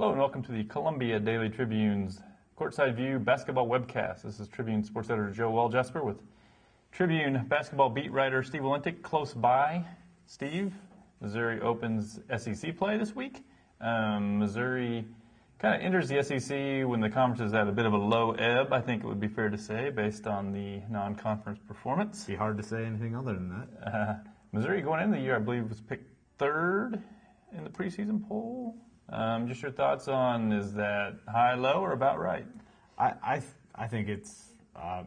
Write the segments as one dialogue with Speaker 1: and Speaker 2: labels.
Speaker 1: Hello and welcome to the Columbia Daily Tribune's Courtside View basketball webcast. This is Tribune sports editor Joe Waljesper with Tribune basketball beat writer Steve Walentic close by. Steve, Missouri opens SEC play this week. Missouri kind of enters the SEC when the conference is at a bit of a low ebb, I think it would be fair to say, based on the non-conference performance.
Speaker 2: It'd be hard to say anything other than that.
Speaker 1: Missouri going into the year, I believe, was picked third in the preseason poll. Just your thoughts on, is that high, low, or about right?
Speaker 2: I think it's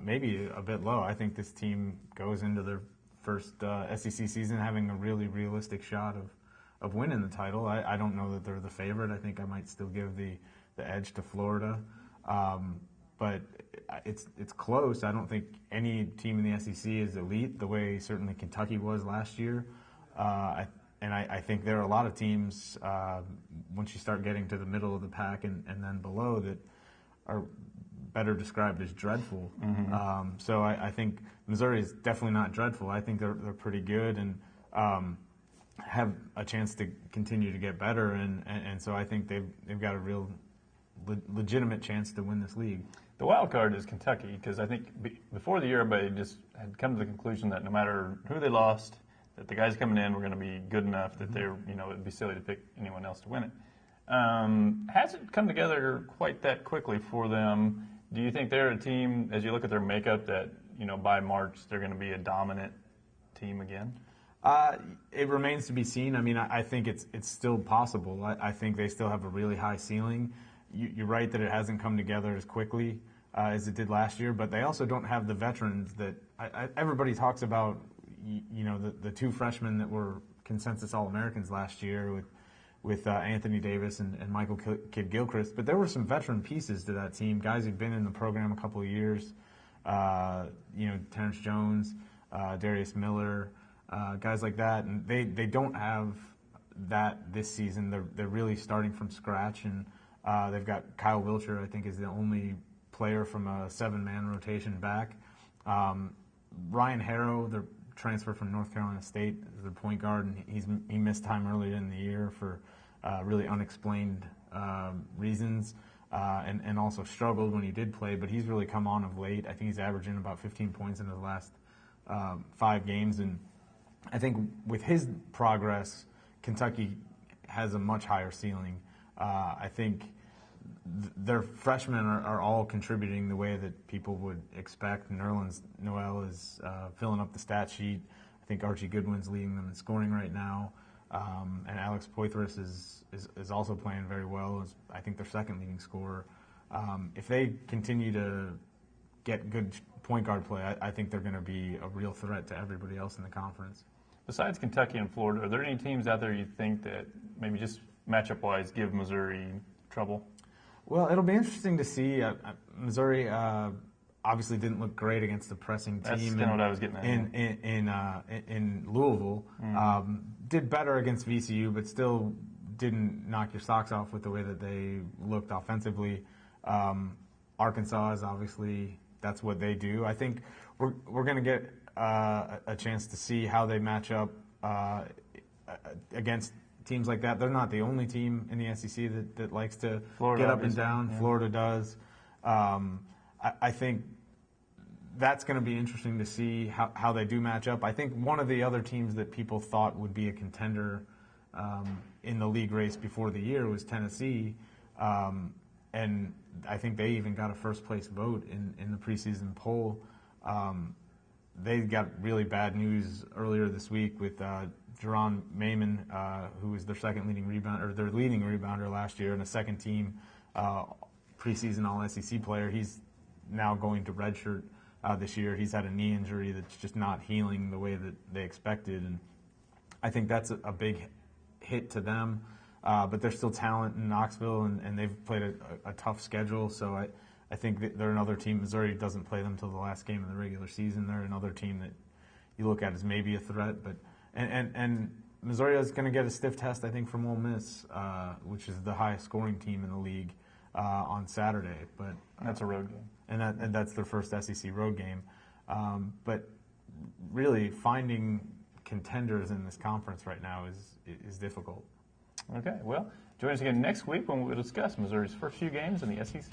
Speaker 2: maybe a bit low. I think this team goes into their first SEC season having a really realistic shot of winning the title. I don't know that they're the favorite. I think I might still give the edge to Florida. But it's close. I don't think any team in the SEC is elite the way certainly Kentucky was last year. I think there are a lot of teams, once you start getting to the middle of the pack and then below, that are better described as dreadful. Mm-hmm. So I think Missouri is definitely not dreadful. I think they're pretty good and have a chance to continue to get better. And so I think they've got a real legitimate chance to win this league.
Speaker 1: The wild card is Kentucky, because I think before the year everybody just had come to the conclusion that no matter who they lost, that the guys coming in were going to be good enough that they're, it'd be silly to pick anyone else to win it. Hasn't come together quite that quickly for them. Do you think they're a team, as you look at their makeup, that, by March they're going to be a dominant team again?
Speaker 2: It remains to be seen. I mean, I think it's still possible. I think they still have a really high ceiling. You're right that it hasn't come together as quickly as it did last year, but they also don't have the veterans that everybody talks about. The two freshmen that were consensus All-Americans last year with Anthony Davis and Michael Kidd-Gilchrist, but there were some veteran pieces to that team, guys who'd been in the program a couple of years, Terrence Jones, Darius Miller, guys like that, and they don't have that this season. They're really starting from scratch, and they've got Kyle Wilcher, I think, is the only player from a 7-man rotation back. Ryan Harrow, the transfer from North Carolina State, as their point guard, and he missed time earlier in the year for really unexplained reasons, and also struggled when he did play, but he's really come on of late. I think he's averaging about 15 points in his last 5 games, and I think with his progress, Kentucky has a much higher ceiling. I think their freshmen are all contributing the way that people would expect. Nerlens Noel is filling up the stat sheet. I think Archie Goodwin's leading them in scoring right now. And Alex Poythress is also playing very well. I think their second leading scorer. If they continue to get good point guard play, I think they're going to be a real threat to everybody else in the conference.
Speaker 1: Besides Kentucky and Florida, are there any teams out there you think that maybe just matchup-wise give Missouri trouble?
Speaker 2: Well, it'll be interesting to see. Missouri obviously didn't look great against the pressing team.
Speaker 1: That's kind of what I was getting at.
Speaker 2: In Louisville. Did better against VCU, but still didn't knock your socks off with the way that they looked offensively. Arkansas is obviously, that's what they do. I think we're going to get a chance to see how they match up against teams like that. They're not the only team in the SEC that likes to
Speaker 1: Florida,
Speaker 2: get up and down. Yeah. Florida does. I think that's going to be interesting to see how they do match up. I think one of the other teams that people thought would be a contender in the league race before the year was Tennessee. And I think they even got a first-place vote in the preseason poll. They got really bad news earlier this week with Jerron Mayman, who was their leading rebounder last year, and a second-team preseason All-SEC player. He's now going to redshirt this year. He's had a knee injury that's just not healing the way that they expected, and I think that's a big hit to them. But there's still talent in Knoxville, and they've played a tough schedule, so I think that they're another team. Missouri doesn't play them till the last game of the regular season. They're another team that you look at as maybe a threat, but and Missouri is going to get a stiff test, I think, from Ole Miss, which is the highest scoring team in the league on Saturday. But
Speaker 1: that's a road game,
Speaker 2: and that's their first SEC road game. But really, finding contenders in this conference right now is difficult.
Speaker 1: Okay, well, join us again next week when we'll discuss Missouri's first few games in the SEC.